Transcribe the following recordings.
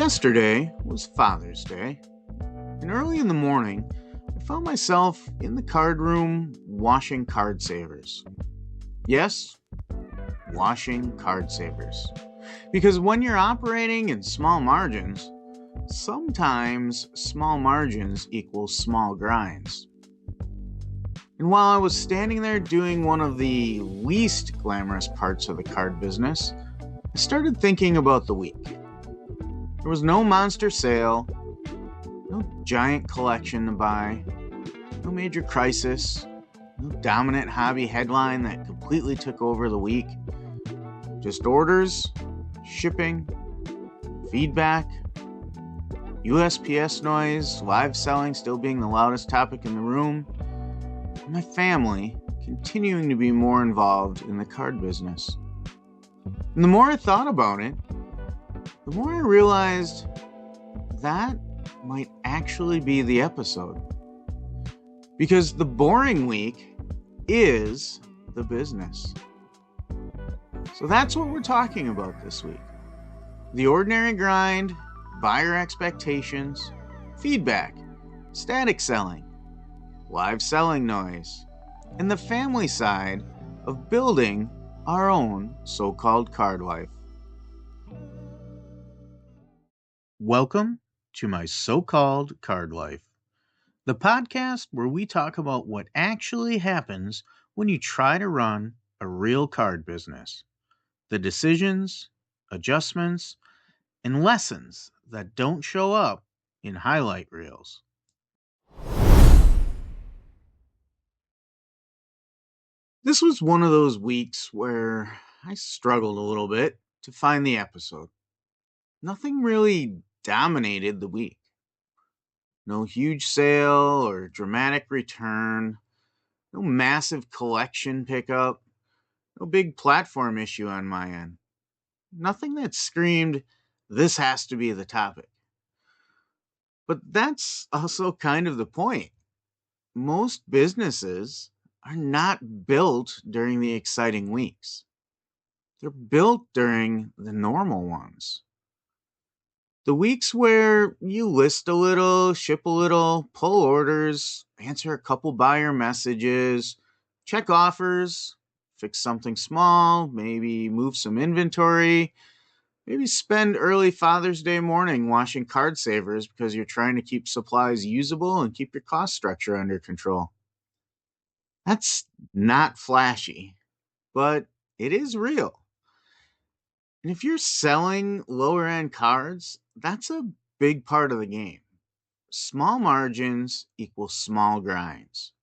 Yesterday was Father's Day, and early in the morning, I found myself in the card room washing card savers. Yes, washing card savers. Because when you're operating in small margins, sometimes small margins equal small grinds. And while I was standing there doing one of the least glamorous parts of the card business, I started thinking about the week. There was no monster sale, no giant collection to buy, no major crisis, no dominant hobby headline that completely took over the week. Just orders, shipping, feedback, USPS noise, live selling still being the loudest topic in the room, and my family continuing to be more involved in the card business. And the more I thought about it, the more I realized that might actually be the episode. Because the boring week is the business. So that's what we're talking about this week. The ordinary grind, buyer expectations, feedback, static selling, live selling noise, and the family side of building our own so-called card life. Welcome to my so-called card life, the podcast where we talk about what actually happens when you try to run a real card business, the decisions, adjustments, and lessons that don't show up in highlight reels. This was one of those weeks where I struggled a little bit to find the episode. Nothing really dominated the week. No huge sale or dramatic return, no massive collection pickup, no big platform issue on my end. Nothing that screamed, this has to be the topic. But that's also kind of the point. Most businesses are not built during the exciting weeks. They're built during the normal ones. The weeks where you list a little, ship a little, pull orders, answer a couple buyer messages, check offers, fix something small, maybe move some inventory, maybe spend early Father's Day morning washing card savers because you're trying to keep supplies usable and keep your cost structure under control. That's not flashy, but it is real. And if you're selling lower end cards, that's a big part of the game. Small margins equal small grinds.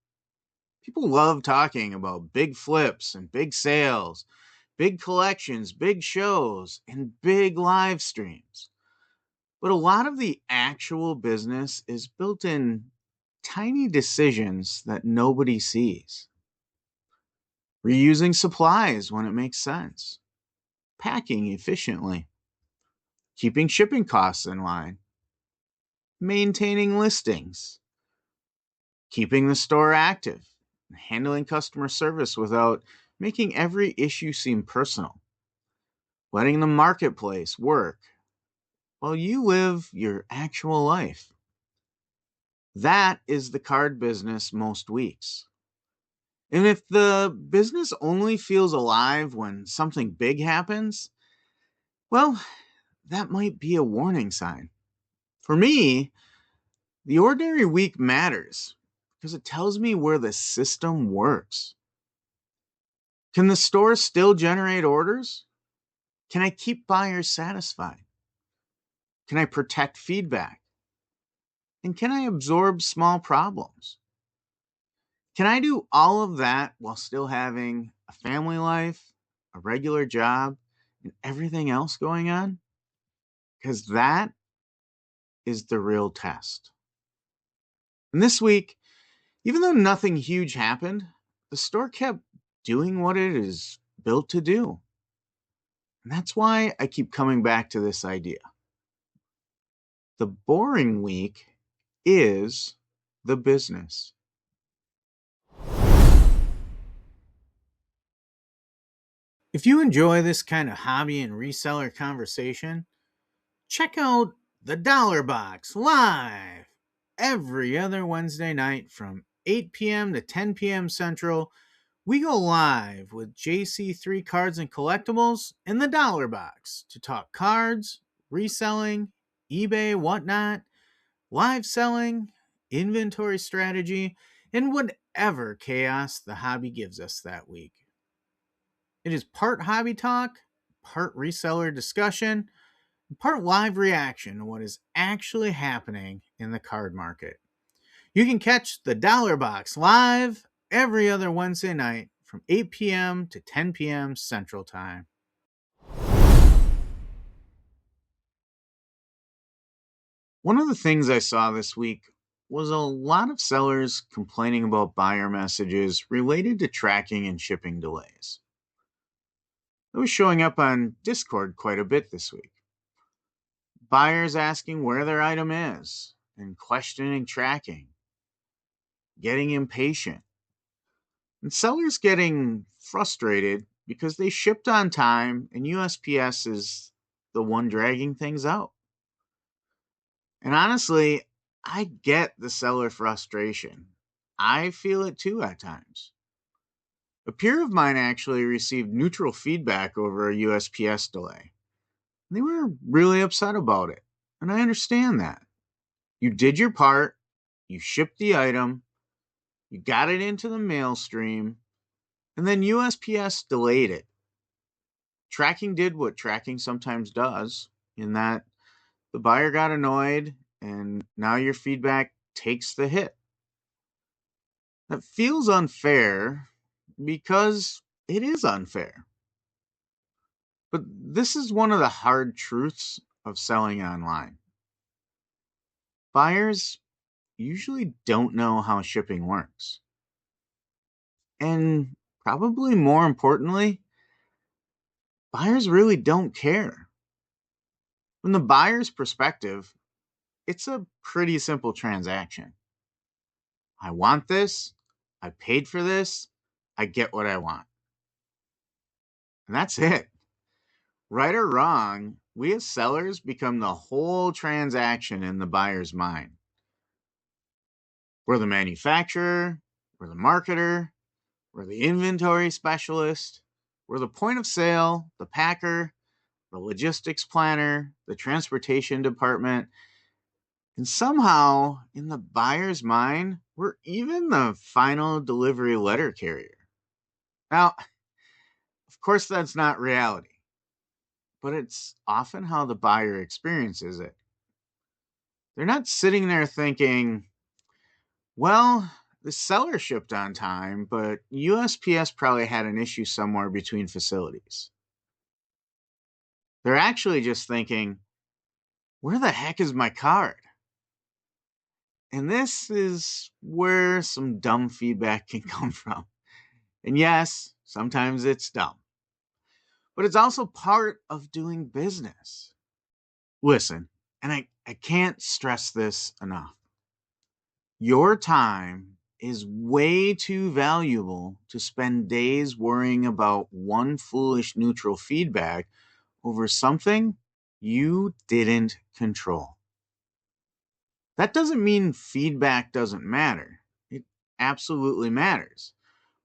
People love talking about big flips and big sales, big collections, big shows, and big live streams. But a lot of the actual business is built in tiny decisions that nobody sees. Reusing supplies when it makes sense. Packing efficiently. Keeping shipping costs in line. Maintaining listings. Keeping the store active. Handling customer service without making every issue seem personal. Letting the marketplace work while you live your actual life. That is the card business most weeks. And if the business only feels alive when something big happens, well, that might be a warning sign. For me, the ordinary week matters because it tells me where the system works. Can the store still generate orders? Can I keep buyers satisfied? Can I protect feedback? And can I absorb small problems? Can I do all of that while still having a family life, a regular job, and everything else going on? Because that is the real test. And this week, even though nothing huge happened, the store kept doing what it is built to do. And that's why I keep coming back to this idea. The boring week is the business. If you enjoy this kind of hobby and reseller conversation, check out The Dollar Box live every other Wednesday night from 8 p.m. to 10 p.m. Central. We go live with JC3 Cards and Collectibles in the Dollar Box to talk cards, reselling, eBay, whatnot, live selling, inventory strategy, and whatever chaos the hobby gives us that week. It is part hobby talk, part reseller discussion, part live reaction to what is actually happening in the card market. You can catch the Dollar Box live every other Wednesday night from 8 p.m. to 10 p.m. Central Time. One of the things I saw this week was a lot of sellers complaining about buyer messages related to tracking and shipping delays. It was showing up on Discord quite a bit this week. Buyers asking where their item is and questioning tracking, getting impatient, and sellers getting frustrated because they shipped on time and USPS is the one dragging things out. And honestly, I get the seller frustration. I feel it too at times. A peer of mine actually received neutral feedback over a USPS delay. They were really upset about it, and I understand that. You did your part, you shipped the item, you got it into the mail stream, and then USPS delayed it. Tracking did what tracking sometimes does, in that the buyer got annoyed, and now your feedback takes the hit. That feels unfair because it is unfair. But this is one of the hard truths of selling online. Buyers usually don't know how shipping works. And probably more importantly, buyers really don't care. From the buyer's perspective, it's a pretty simple transaction. I want this, I paid for this, I get what I want. And that's it. Right or wrong, we as sellers become the whole transaction in the buyer's mind. We're the manufacturer, we're the marketer, we're the inventory specialist, we're the point of sale, the packer, the logistics planner, the transportation department, and somehow in the buyer's mind, we're even the final delivery letter carrier. Now, of course, that's not reality, but it's often how the buyer experiences it. They're not sitting there thinking, well, the seller shipped on time, but USPS probably had an issue somewhere between facilities. They're actually just thinking, where the heck is my card? And this is where some dumb feedback can come from. And yes, sometimes it's dumb, but it's also part of doing business. Listen, and I can't stress this enough. Your time is way too valuable to spend days worrying about one foolish neutral feedback over something you didn't control. That doesn't mean feedback doesn't matter. It absolutely matters.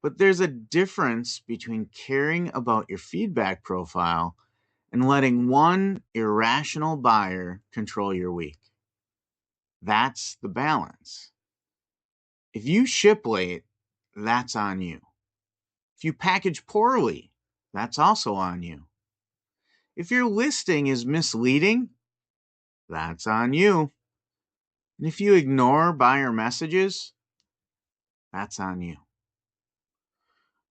But there's a difference between caring about your feedback profile and letting one irrational buyer control your week. That's the balance. If you ship late, that's on you. If you package poorly, that's also on you. If your listing is misleading, that's on you. And if you ignore buyer messages, that's on you.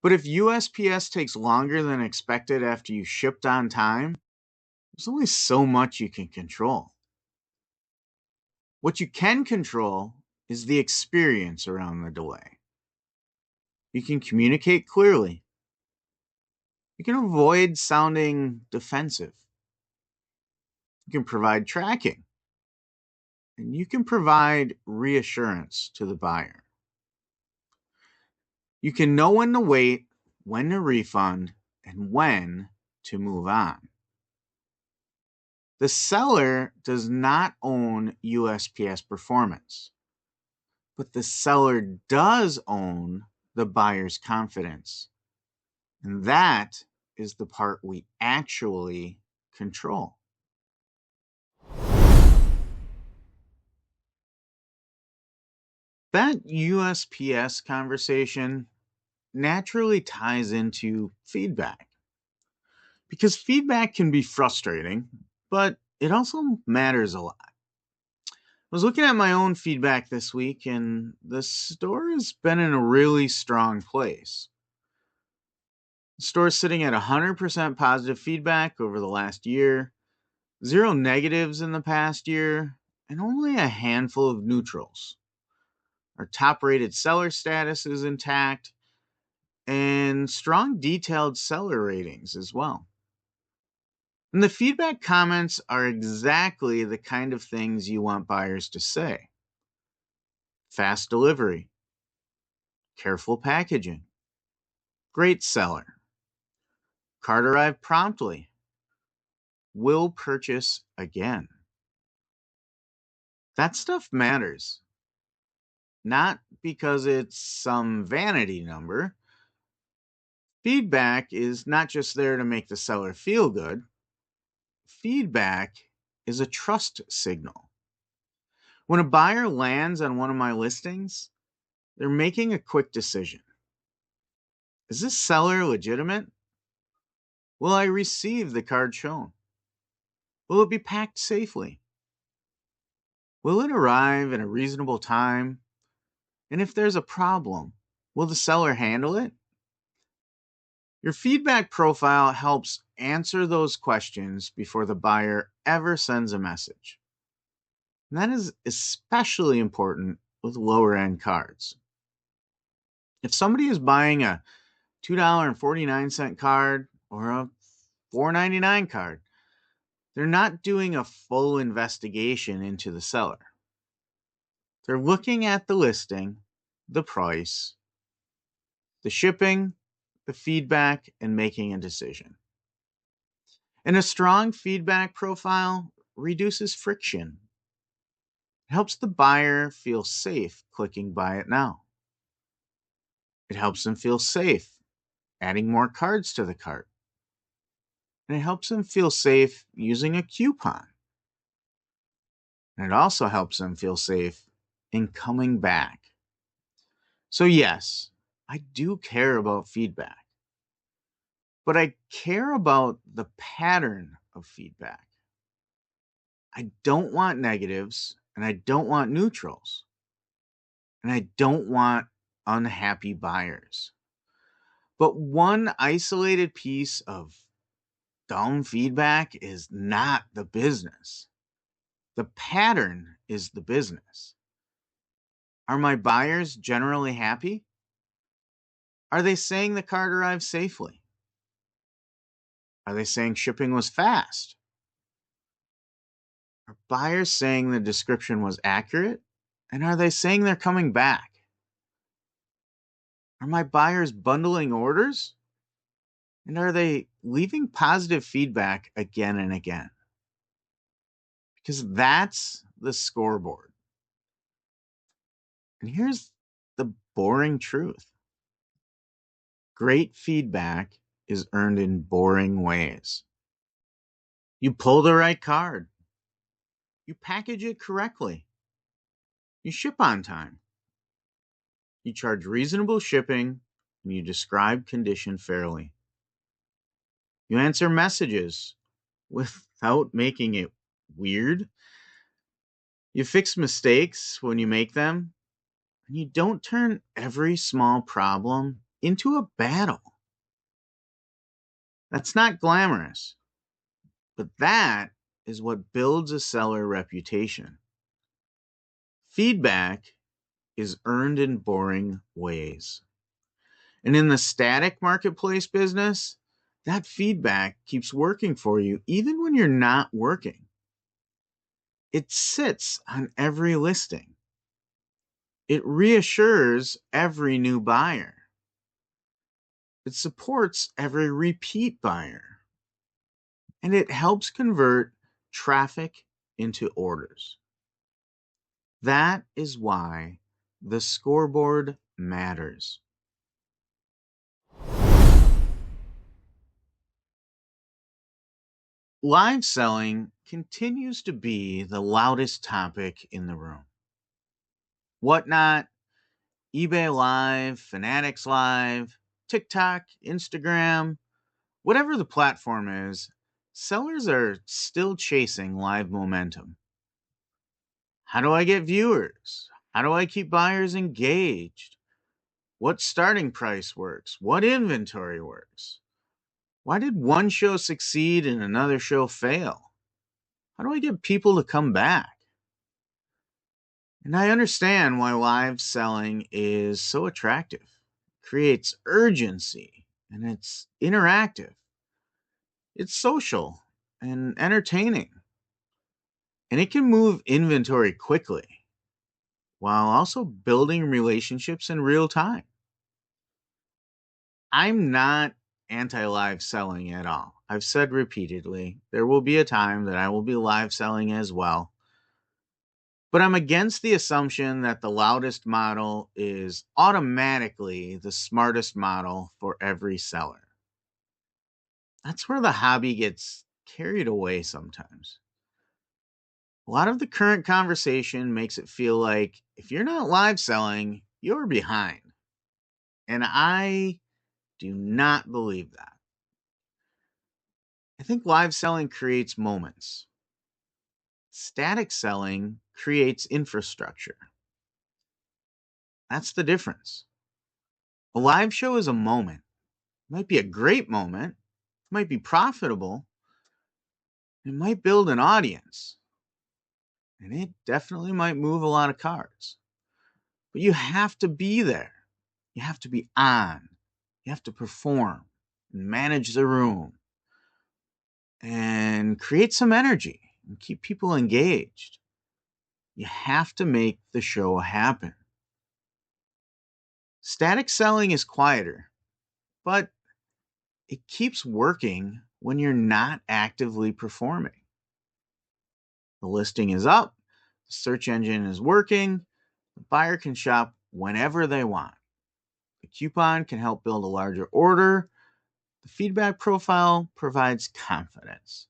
But if USPS takes longer than expected after you shipped on time, there's only so much you can control. What you can control is the experience around the delay. You can communicate clearly. You can avoid sounding defensive. You can provide tracking. And you can provide reassurance to the buyer. You can know when to wait, when to refund, and when to move on. The seller does not own USPS performance, but the seller does own the buyer's confidence. And that is the part we actually control. That USPS conversation naturally ties into feedback because feedback can be frustrating, but it also matters a lot. I was looking at my own feedback this week, and the store has been in a really strong place. The store's sitting at 100% positive feedback over the last year, zero negatives in the past year, and only a handful of neutrals. Our top rated seller status is intact, and strong detailed seller ratings as well. And the feedback comments are exactly the kind of things you want buyers to say: fast delivery, careful packaging, great seller, card arrived promptly, will purchase again. That stuff matters, not because it's some vanity number. Feedback is not just there to make the seller feel good. Feedback is a trust signal. When a buyer lands on one of my listings, they're making a quick decision. Is this seller legitimate? Will I receive the card shown? Will it be packed safely? Will it arrive in a reasonable time? And if there's a problem, will the seller handle it? Your feedback profile helps answer those questions before the buyer ever sends a message. And that is especially important with lower end cards. If somebody is buying a $2.49 card or a $4.99 card, they're not doing a full investigation into the seller. They're looking at the listing, the price, the shipping, the feedback, and making a decision. And a strong feedback profile reduces friction. It helps the buyer feel safe clicking buy it now. It helps them feel safe adding more cards to the cart. And it helps them feel safe using a coupon. And it also helps them feel safe in coming back. So yes, I do care about feedback, but I care about the pattern of feedback. I don't want negatives, and I don't want neutrals, and I don't want unhappy buyers. But one isolated piece of dumb feedback is not the business. The pattern is the business. Are my buyers generally happy? Are they saying the card arrived safely? Are they saying shipping was fast? Are buyers saying the description was accurate? And are they saying they're coming back? Are my buyers bundling orders? And are they leaving positive feedback again and again? Because that's the scoreboard. And here's the boring truth: great feedback is earned in boring ways. You pull the right card, you package it correctly, you ship on time, you charge reasonable shipping, and you describe condition fairly. You answer messages without making it weird. You fix mistakes when you make them, and you don't turn every small problem into a battle. That's not glamorous, but that is what builds a seller reputation. Feedback is earned in boring ways. And in the static marketplace business, that feedback keeps working for you even when you're not working. It sits on every listing. It reassures every new buyer. It supports every repeat buyer. And it helps convert traffic into orders. That is why the scoreboard matters. Live selling continues to be the loudest topic in the room. Whatnot, eBay Live, Fanatics Live, TikTok, Instagram, whatever the platform is, sellers are still chasing live momentum. How do I get viewers? How do I keep buyers engaged? What starting price works? What inventory works? Why did one show succeed and another show fail? How do I get people to come back? And I understand why live selling is so attractive. It creates urgency and it's interactive. It's social and entertaining. And it can move inventory quickly while also building relationships in real time. I'm not anti live selling at all. I've said repeatedly, there will be a time that I will be live selling as well. But I'm against the assumption that the loudest model is automatically the smartest model for every seller. That's where the hobby gets carried away sometimes. A lot of the current conversation makes it feel like if you're not live selling, you're behind. And I do not believe that. I think live selling creates moments. Static selling creates infrastructure. That's the difference. A live show is a moment. It might be a great moment, it might be profitable, it might build an audience, and it definitely might move a lot of cards. But you have to be there. You have to be on. You have to perform and manage the room and create some energy and keep people engaged. You have to make the show happen. Static selling is quieter, but it keeps working when you're not actively performing. The listing is up, the search engine is working, the buyer can shop whenever they want. The coupon can help build a larger order. The feedback profile provides confidence.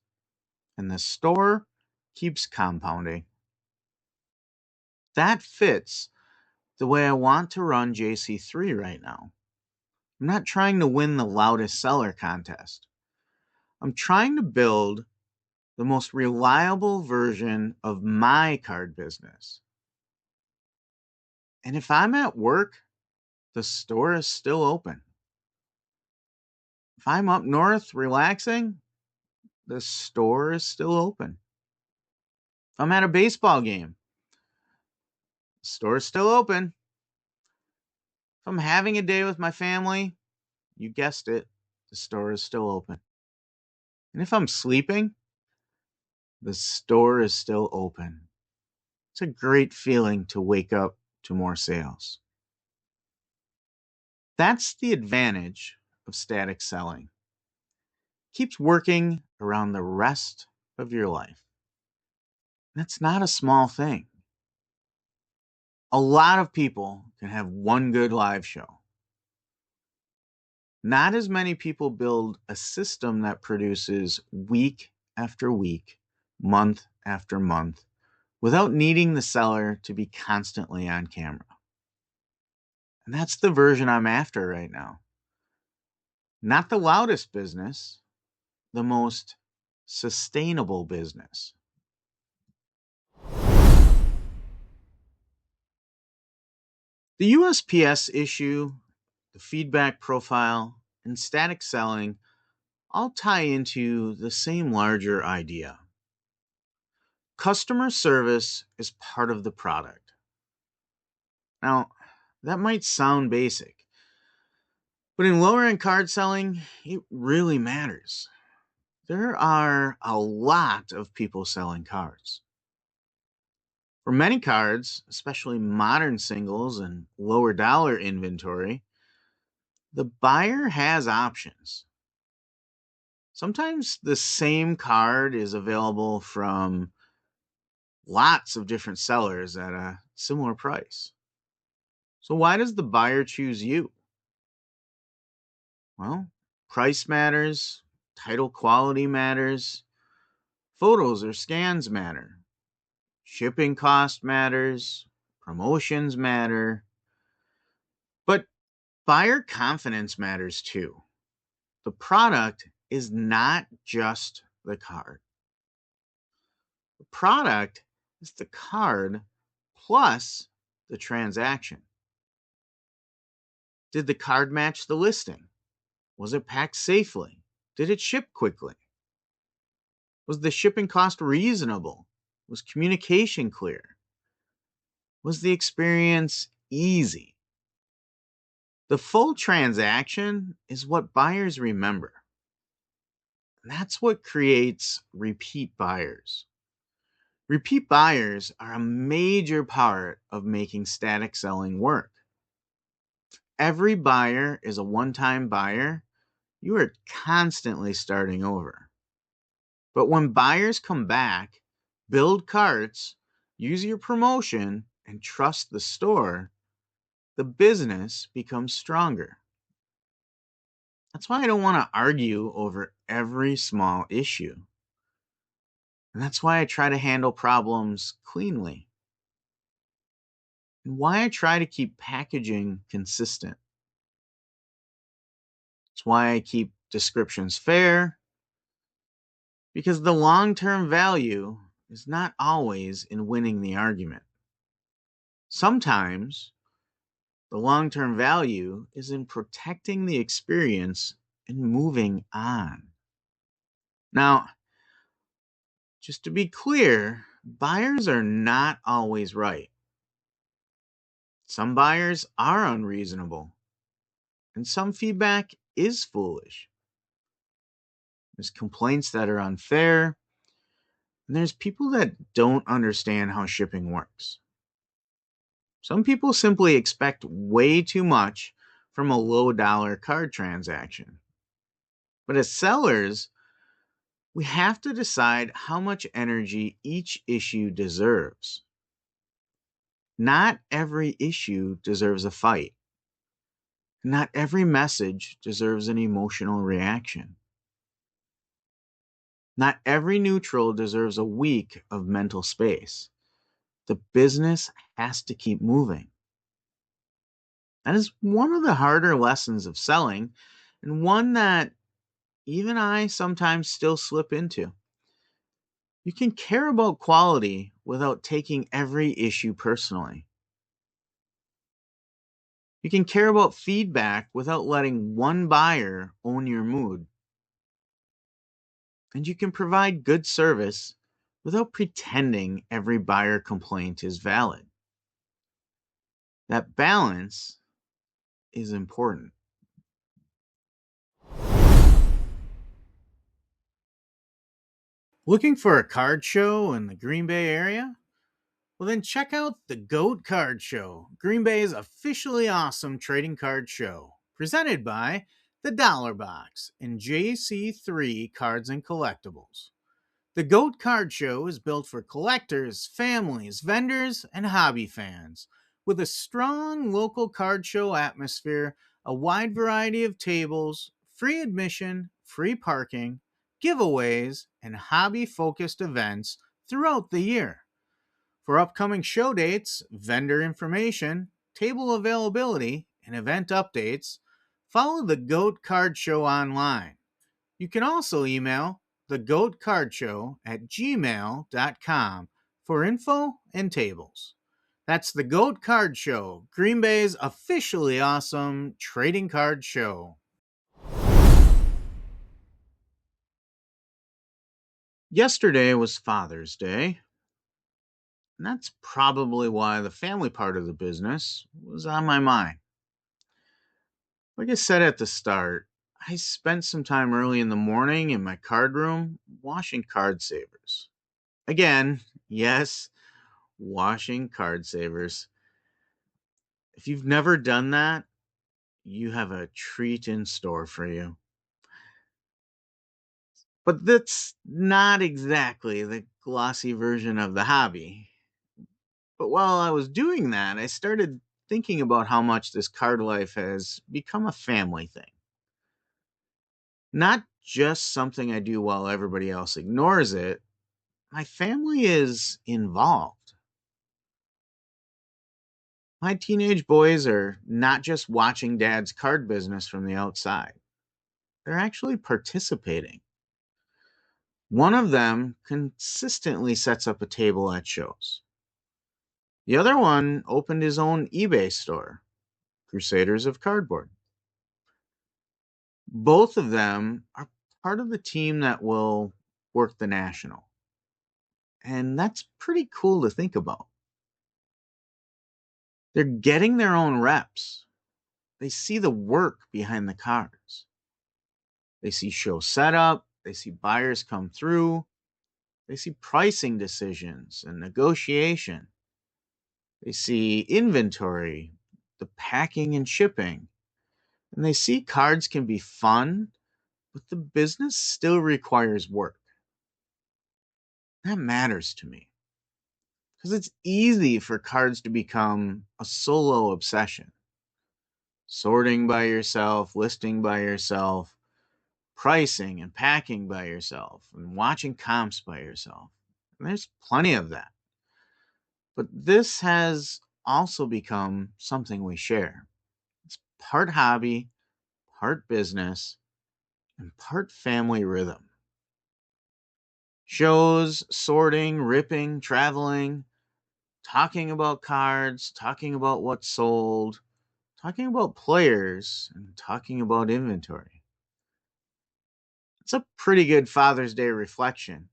And the store keeps compounding. That fits the way I want to run JC3 right now. I'm not trying to win the loudest seller contest. I'm trying to build the most reliable version of my card business. And if I'm at work, the store is still open. If I'm up north relaxing, the store is still open. If I'm at a baseball game, the store is still open. If I'm having a day with my family, you guessed it, the store is still open. And if I'm sleeping, the store is still open. It's a great feeling to wake up to more sales. That's the advantage of static selling. Keeps working around the rest of your life. That's not a small thing. A lot of people can have one good live show. Not as many people build a system that produces week after week, month after month, without needing the seller to be constantly on camera. And that's the version I'm after right now. Not the loudest business, the most sustainable business. The USPS issue, the feedback profile, and static selling all tie into the same larger idea. Customer service is part of the product. Now, that might sound basic, but in lower end card selling, it really matters. There are a lot of people selling cards. For many cards, especially modern singles and lower dollar inventory, the buyer has options. Sometimes the same card is available from lots of different sellers at a similar price. So, why does the buyer choose you? Well, price matters, title quality matters, photos or scans matter, shipping cost matters, promotions matter, but buyer confidence matters too. The product is not just the card. The product is the card plus the transaction. Did the card match the listing? Was it packed safely? Did it ship quickly? Was the shipping cost reasonable? Was communication clear? Was the experience easy? The full transaction is what buyers remember. And that's what creates repeat buyers. Repeat buyers are a major part of making static selling work. Every buyer is a one time buyer. You are constantly starting over. But when buyers come back, build carts, use your promotion, and trust the store, the business becomes stronger. That's why I don't want to argue over every small issue. And that's why I try to handle problems cleanly. And why I try to keep packaging consistent. It's why I keep descriptions fair, because the long term value is not always in winning the argument. Sometimes the long term value is in protecting the experience and moving on. Now, just to be clear, buyers are not always right. Some buyers are unreasonable, and some feedback is foolish. There's complaints that are unfair, and there's people that don't understand how shipping works. Some people simply expect way too much from a low dollar card transaction. But as sellers, we have to decide how much energy each issue deserves. Not every issue deserves a fight. Not every message deserves an emotional reaction. Not every neutral deserves a week of mental space. The business has to keep moving. That is one of the harder lessons of selling, and one that even I sometimes still slip into. You can care about quality without taking every issue personally. You can care about feedback without letting one buyer own your mood. And you can provide good service without pretending every buyer complaint is valid. That balance is important. Looking for a card show in the Green Bay area? Well, then check out the GOAT Card Show, Green Bay's officially awesome trading card show, presented by the Dollar Box and JC3 Cards and Collectibles. The GOAT Card Show is built for collectors, families, vendors, and hobby fans. With a strong local card show atmosphere, a wide variety of tables, free admission, free parking, giveaways, and hobby focused events throughout the year. For upcoming show dates, vendor information, table availability, and event updates, follow the GOAT Card Show online. You can also email thegoatcardshow@gmail.com for info and tables. That's the GOAT Card Show, Green Bay's officially awesome trading card show. Yesterday was Father's Day, and that's probably why the family part of the business was on my mind. Like I said at the start, I spent some time early in the morning in my card room washing card savers. Again, yes, washing card savers. If you've never done that, you have a treat in store for you. But that's not exactly the glossy version of the hobby. But while I was doing that, I started thinking about how much this card life has become a family thing. Not just something I do while everybody else ignores it. My family is involved. My teenage boys are not just watching dad's card business from the outside, they're actually participating. One of them consistently sets up a table at shows. The other one opened his own eBay store, Crusaders of Cardboard. Both of them are part of the team that will work the national. And that's pretty cool to think about. They're getting their own reps. They see the work behind the cards. They see show setup, they see buyers come through, they see pricing decisions and negotiation. They see inventory, the packing and shipping. And they see cards can be fun, but the business still requires work. That matters to me because it's easy for cards to become a solo obsession. Sorting by yourself, listing by yourself, pricing and packing by yourself, and watching comps by yourself. And there's plenty of that. But this has also become something we share. It's part hobby, part business, and part family rhythm. Shows, sorting, ripping, traveling, talking about cards, talking about what's sold, talking about players, and talking about inventory. It's a pretty good Father's Day reflection.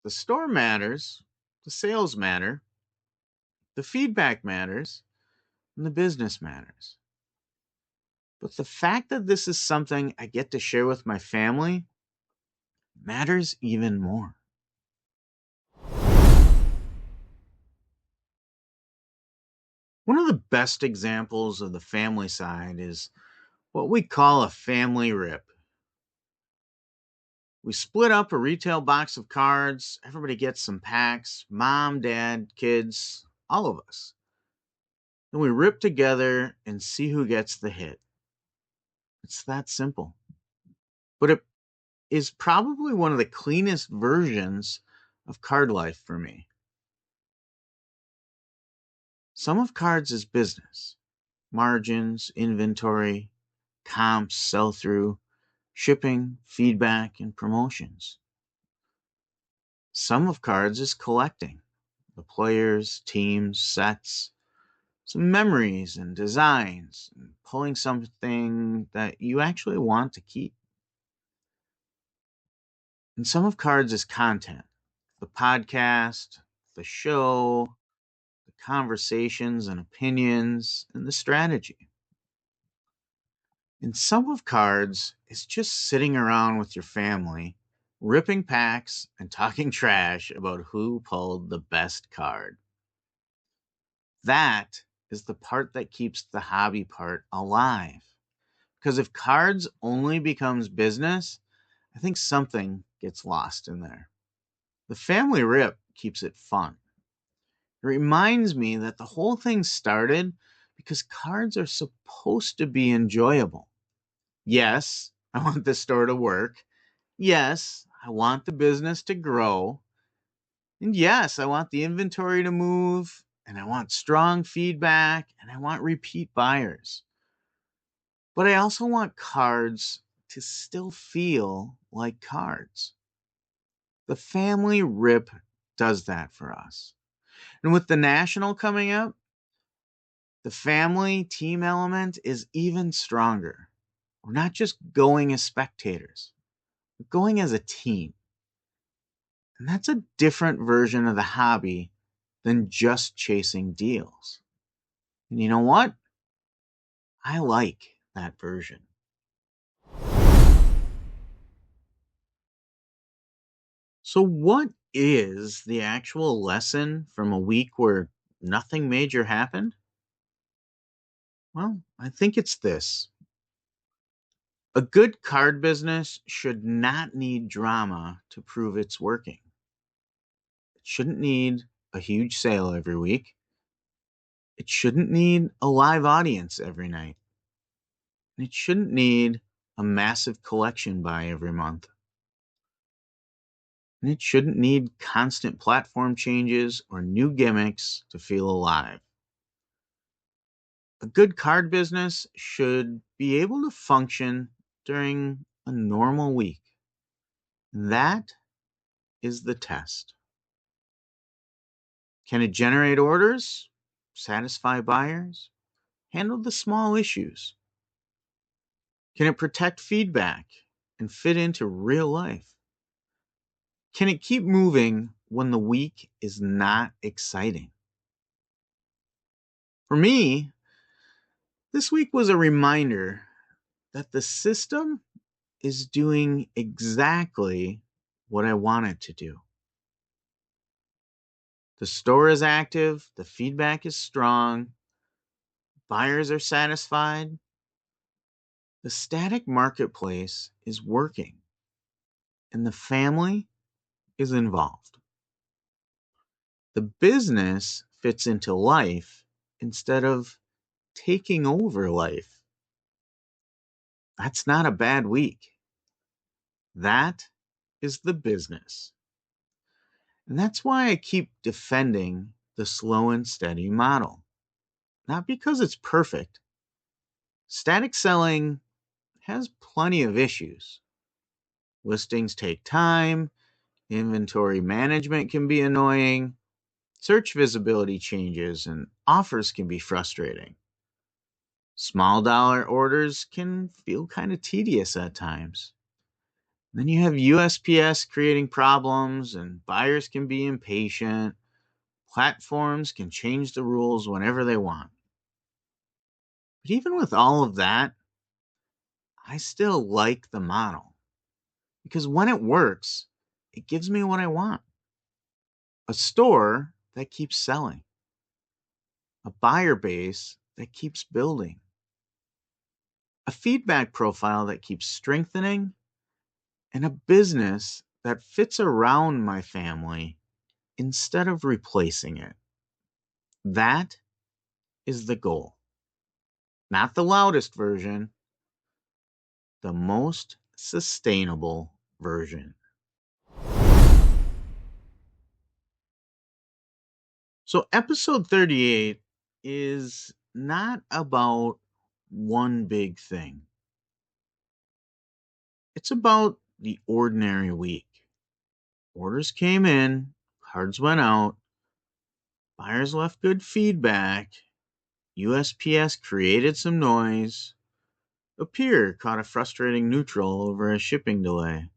The store matters, the sales matter, the feedback matters, and the business matters. But the fact that this is something I get to share with my family matters even more. One of the best examples of the family side is what we call a family rip. We split up a retail box of cards, everybody gets some packs, mom, dad, kids, all of us. Then we rip together and see who gets the hit. It's that simple. But it is probably one of the cleanest versions of card life for me. Some of cards is business: margins, inventory, comps, sell through, shipping, feedback, and promotions. Some of cards is collecting: the players, teams, sets, some memories and designs, and pulling something that you actually want to keep. And some of cards is content: the podcast, the show, the conversations and opinions, and the strategy. And some of cards is just sitting around with your family, ripping packs and talking trash about who pulled the best card. That is the part that keeps the hobby part alive. Because if cards only becomes business, I think something gets lost in there. The family rip keeps it fun. It reminds me that the whole thing started because cards are supposed to be enjoyable. Yes, I want the store to work. Yes, I want the business to grow. And yes, I want the inventory to move. And I want strong feedback. And I want repeat buyers. But I also want cards to still feel like cards. The family rip does that for us. And with the national coming up, the family team element is even stronger. We're not just going as spectators, we're going as a team. And that's a different version of the hobby than just chasing deals. And you know what? I like that version. So, what is the actual lesson from a week where nothing major happened? Well, I think it's this: A good card business should not need drama to prove it's working. It shouldn't need a huge sale every week. It shouldn't need a live audience every night. And it shouldn't need a massive collection buy every month. And it shouldn't need constant platform changes or new gimmicks to feel alive. A good card business should be able to function during a normal week. That is the test. Can it generate orders, satisfy buyers, handle the small issues? Can it protect feedback and fit into real life? Can it keep moving when the week is not exciting? For me, this week was a reminder that the system is doing exactly what I want it to do. The store is active, the feedback is strong, buyers are satisfied. The static marketplace is working, and the family is involved. The business fits into life instead of taking over life. That's not a bad week. That is the business. And that's why I keep defending the slow and steady model. Not because it's perfect. Static selling has plenty of issues. Listings take time, inventory management can be annoying, search visibility changes, and offers can be frustrating. Small dollar orders can feel kind of tedious at times. Then you have USPS creating problems, and buyers can be impatient. Platforms can change the rules whenever they want. But even with all of that, I still like the model. Because when it works, it gives me what I want. A store that keeps selling. A buyer base that keeps building. A feedback profile that keeps strengthening. And a business that fits around my family instead of replacing it. That is the goal. Not the loudest version, the most sustainable version. So, episode 38 is not about one big thing, it's about the ordinary week. Orders came in, cards went out, buyers left good feedback, USPS created some noise, a peer caught a frustrating neutral over a shipping delay,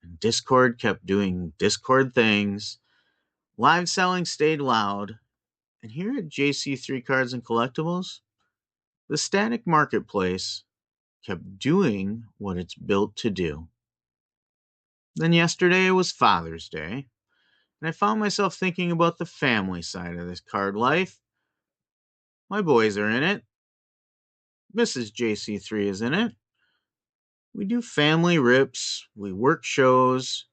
and Discord kept doing Discord things, live selling stayed loud, and here at JC3 Cards and Collectibles, the static marketplace kept doing what it's built to do. Then yesterday was Father's Day, and I found myself thinking about the family side of this card life. My boys are in it. Mrs. JC3 is in it. We do family rips, we work shows,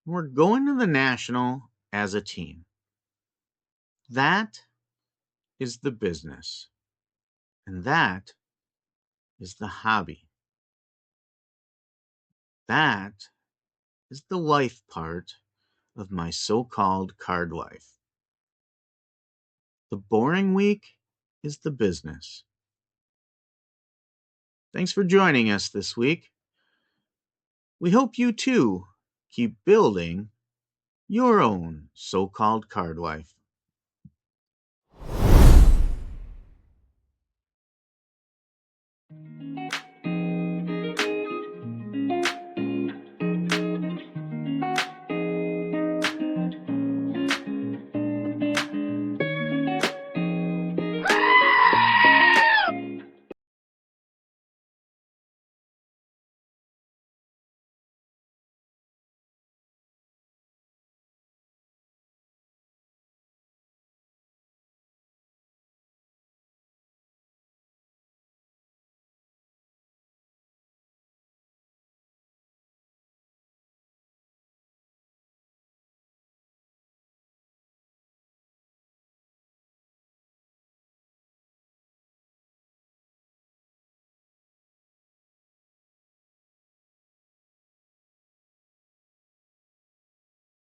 and we're going to the National as a team. That is the business, and that is the hobby. That is the life part of my so-called card life. The boring week is the business. Thanks for joining us this week. We hope you too keep building your own so-called card life.